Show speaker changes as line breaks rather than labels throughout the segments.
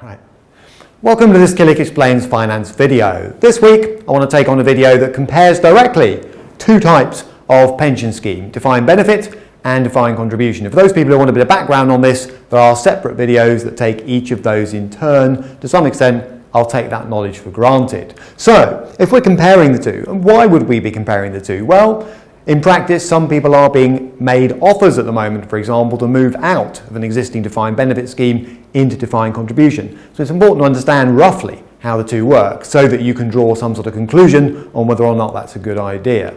Right. Welcome to this Killick Explains Finance video. This week I want to take on a video that compares directly two types of pension scheme, defined benefit and defined contribution. For those people who want a bit of background on this, there are separate videos that take each of those in turn. To some extent, I'll take that knowledge for granted. So, if we're comparing the two, and why would we be comparing the two? Well, in practice, some people are being made offers at the moment, for example, to move out of an existing defined benefit scheme into defined contribution. So it's important to understand roughly how the two work so that you can draw some sort of conclusion on whether or not that's a good idea.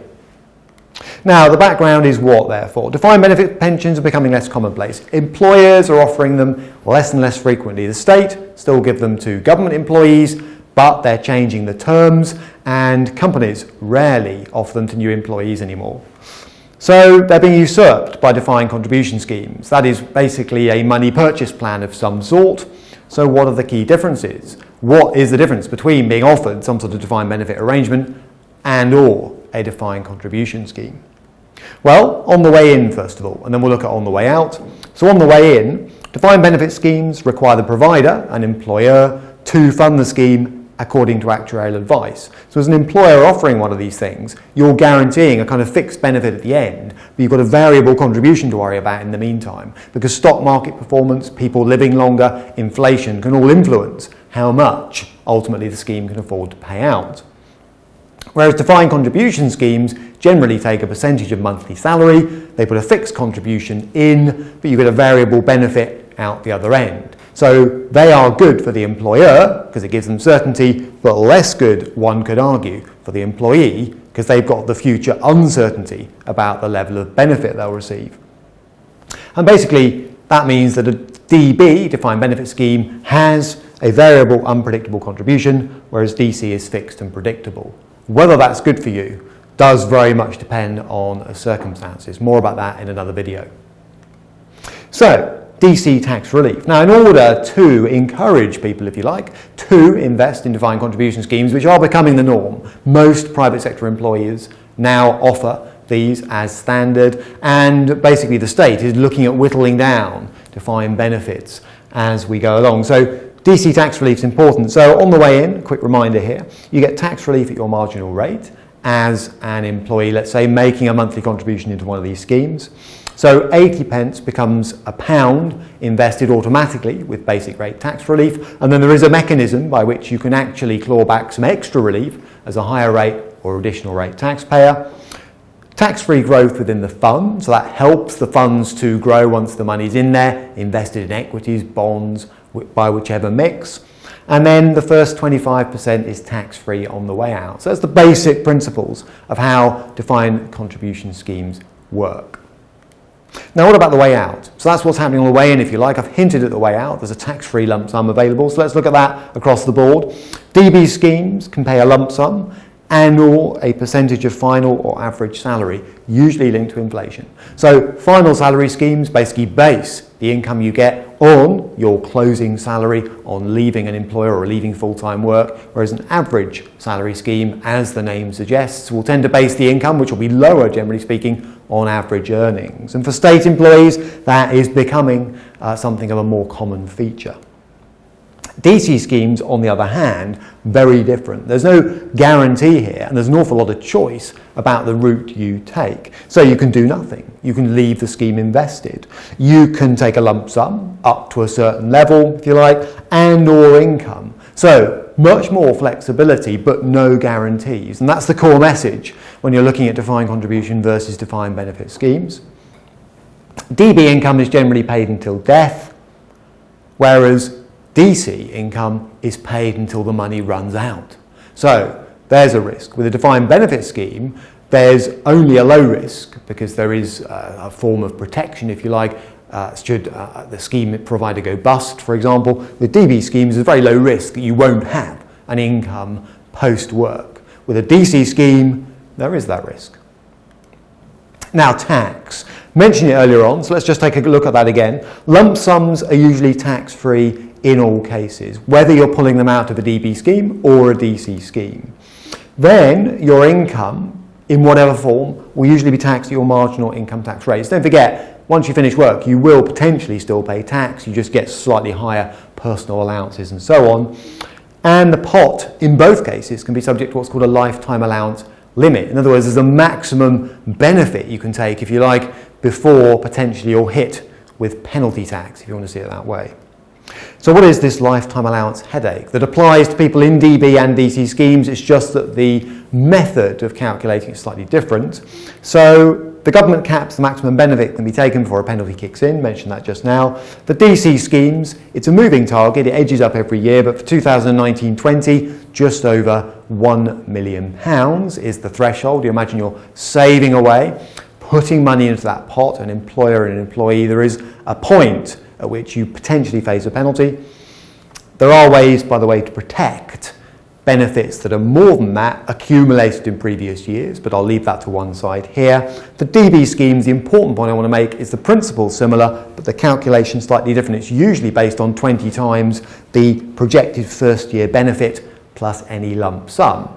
Now, the background is what, therefore? Defined benefit pensions are becoming less commonplace. Employers are offering them less and less frequently. The state still give them to government employees, but they're changing the terms, and companies rarely offer them to new employees anymore. So they're being usurped by defined contribution schemes. That is basically a money purchase plan of some sort. So what are the key differences? What is the difference between being offered some sort of defined benefit arrangement and or a defined contribution scheme? Well, on the way in first of all, and then we'll look at on the way out. So on the way in, defined benefit schemes require the provider, an employer, to fund the scheme according to actuarial advice. So as an employer offering one of these things, you're guaranteeing a kind of fixed benefit at the end, but you've got a variable contribution to worry about in the meantime, because stock market performance, people living longer, inflation can all influence how much ultimately the scheme can afford to pay out. Whereas defined contribution schemes generally take a percentage of monthly salary, they put a fixed contribution in, but you get a variable benefit out the other end. So they are good for the employer because it gives them certainty, but less good, one could argue, for the employee because they've got the future uncertainty about the level of benefit they'll receive. And basically that means that a DB, defined benefit scheme, has a variable unpredictable contribution, whereas DC is fixed and predictable. Whether that's good for you does very much depend on circumstances. More about that in another video. So, DC tax relief. Now, in order to encourage people, if you like, to invest in defined contribution schemes, which are becoming the norm, most private sector employers now offer these as standard, and basically the state is looking at whittling down defined benefits as we go along. So DC tax relief is important. So on the way in, quick reminder here, you get tax relief at your marginal rate as an employee, let's say, making a monthly contribution into one of these schemes. So 80 pence becomes £1 invested automatically with basic rate tax relief, and then there is a mechanism by which you can actually claw back some extra relief as a higher rate or additional rate taxpayer. Tax-free growth within the fund, so that helps the funds to grow once the money's in there, invested in equities, bonds, by whichever mix. And then the first 25% is tax-free on the way out. So that's the basic principles of how defined contribution schemes work. Now, what about the way out? So that's what's happening on the way in, if you like. I've hinted at the way out. There's a tax-free lump sum available. So let's look at that across the board. DB schemes can pay a lump sum and or a percentage of final or average salary, usually linked to inflation. So final salary schemes basically base the income you get on your closing salary on leaving an employer or leaving full-time work, whereas an average salary scheme, as the name suggests, will tend to base the income, which will be lower, generally speaking, on average earnings. And for state employees, that is becoming something of a more common feature. DC schemes, on the other hand, very different. There's no guarantee here, and there's an awful lot of choice about the route you take. So you can do nothing. You can leave the scheme invested. You can take a lump sum up to a certain level, if you like, and or income. So much more flexibility, but no guarantees. And that's the core message when you're looking at defined contribution versus defined benefit schemes. DB income is generally paid until death, whereas DC income is paid until the money runs out. So there's a risk. With a defined benefit scheme, there's only a low risk because there is a form of protection, if you like, should the scheme provider go bust, for example. With DB schemes, there's a very low risk that you won't have an income post-work. With a DC scheme, there is that risk. Now, tax. Mentioned it earlier on, so let's just take a look at that again. Lump sums are usually tax-free in all cases, whether you're pulling them out of a DB scheme or a DC scheme. Then your income, in whatever form, will usually be taxed at your marginal income tax rates. Don't forget, once you finish work, you will potentially still pay tax. You just get slightly higher personal allowances and so on. And the pot, in both cases, can be subject to what's called a lifetime allowance limit. In other words, there's a maximum benefit you can take, if you like, before potentially you're hit with penalty tax, if you want to see it that way. So what is this lifetime allowance headache that applies to people in DB and DC schemes? It's just that the method of calculating is slightly different. So the government caps the maximum benefit can be taken before a penalty kicks in, mentioned that just now. The DC schemes, it's a moving target, it edges up every year, but for 2019-20, just over £1 million is the threshold. You imagine you're saving away, putting money into that pot, an employer and an employee. There is a point at which you potentially face a penalty. There are ways, by the way, to protect benefits that are more than that accumulated in previous years, but I'll leave that to one side here. The DB schemes, the important point I want to make is the principle similar, but the calculation slightly different. It's usually based on 20 times the projected first year benefit plus any lump sum.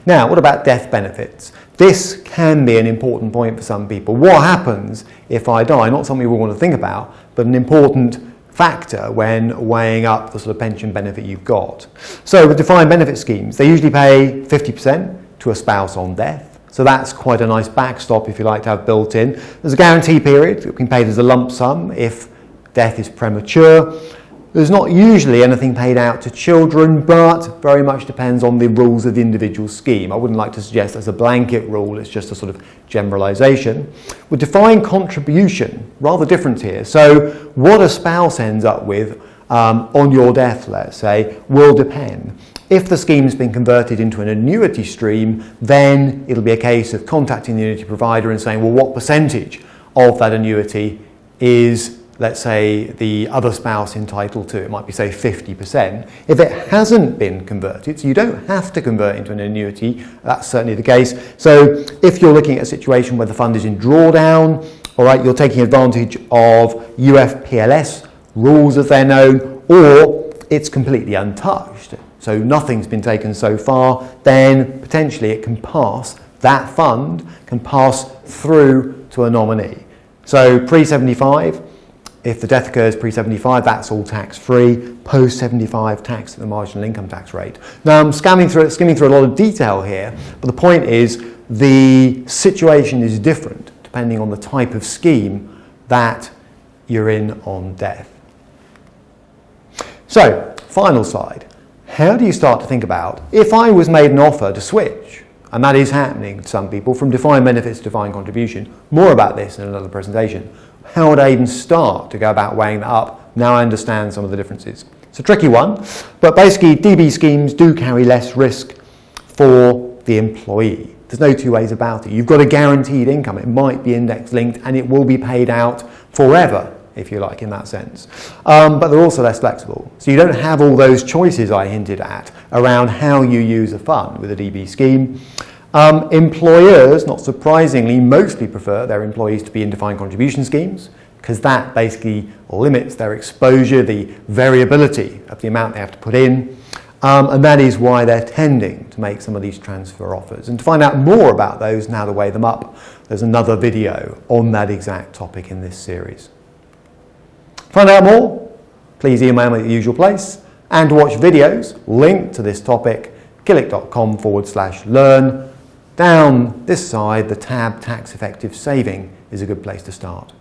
Now, what about death benefits? This can be an important point for some people. What happens if I die? Not something we want to think about, but an important factor when weighing up the sort of pension benefit you've got. So with defined benefit schemes, they usually pay 50% to a spouse on death. So that's quite a nice backstop, if you like, to have built in. There's a guarantee period that can be paid as a lump sum if death is premature. There's not usually anything paid out to children, but very much depends on the rules of the individual scheme. I wouldn't like to suggest that's a blanket rule, it's just a sort of generalisation. With defined contribution, rather different here. So what a spouse ends up with on your death, let's say, will depend. If the scheme's been converted into an annuity stream, then it'll be a case of contacting the annuity provider and saying, well, what percentage of that annuity is, let's say, the other spouse entitled to? It might be, say, 50%. If it hasn't been converted, so you don't have to convert into an annuity, that's certainly the case. So if you're looking at a situation where the fund is in drawdown, all right, you're taking advantage of UFPLS rules as they're known, or it's completely untouched, so nothing's been taken so far, then potentially it can pass, that fund can pass through to a nominee. So pre-75, if the death occurs pre-75, that's all tax-free. Post-75, tax at the marginal income tax rate. Now, I'm skimming through a lot of detail here, but the point is the situation is different depending on the type of scheme that you're in on death. So, final slide. How do you start to think about, if I was made an offer to switch, and that is happening to some people, from defined benefits to defined contribution, more about this in another presentation. How would I even start to go about weighing that up? Now I understand some of the differences. It's a tricky one, but basically DB schemes do carry less risk for the employee. There's no two ways about it. You've got a guaranteed income. It might be index linked and it will be paid out forever, if you like, in that sense. But they're also less flexible. So you don't have all those choices I hinted at around how you use a fund with a DB scheme. Employers, not surprisingly, mostly prefer their employees to be in defined contribution schemes because that basically limits their exposure, the variability of the amount they have to put in. And that is why they're tending to make some of these transfer offers. And to find out more about those and how to weigh them up, there's another video on that exact topic in this series. Find out more, please email me at the usual place. And to watch videos linked to this topic, killick.com/learn. Down this side, the tab Tax Effective Saving is a good place to start.